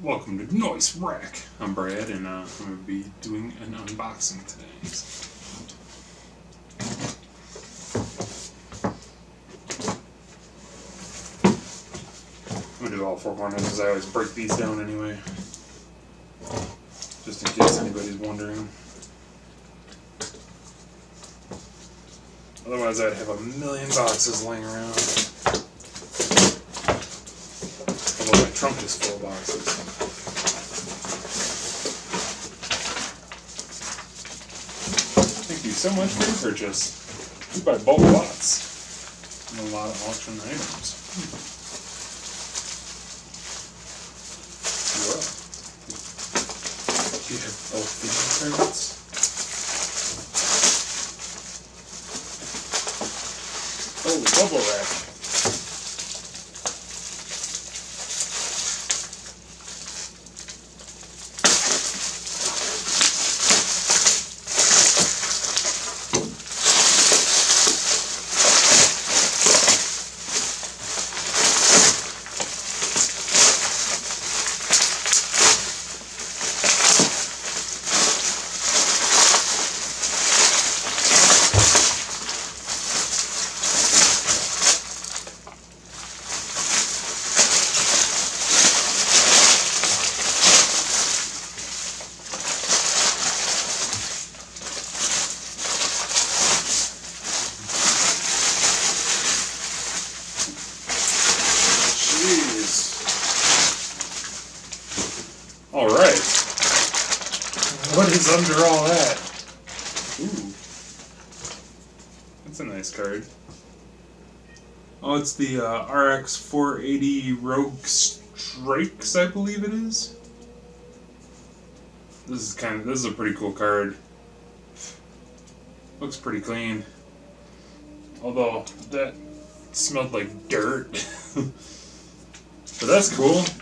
Welcome to Noise Rack. I'm Brad, and I'm going to be doing an unboxing today. I'm going to do all four corners because I always break these down anyway. Just in case anybody's wondering. Otherwise I'd have a million boxes laying around. Although my trunk is full of boxes. Thank you so much for your purchase. You buy bulk lots and a lot of auction items. Well, do you have both these cards? Oh, bubble wrap. Alright. What is under all that? Ooh. That's a nice card. Oh, it's the RX 480 ROG STRIX, I believe it is. This is a pretty cool card. Looks pretty clean. Although that smelled like dirt. But that's cool.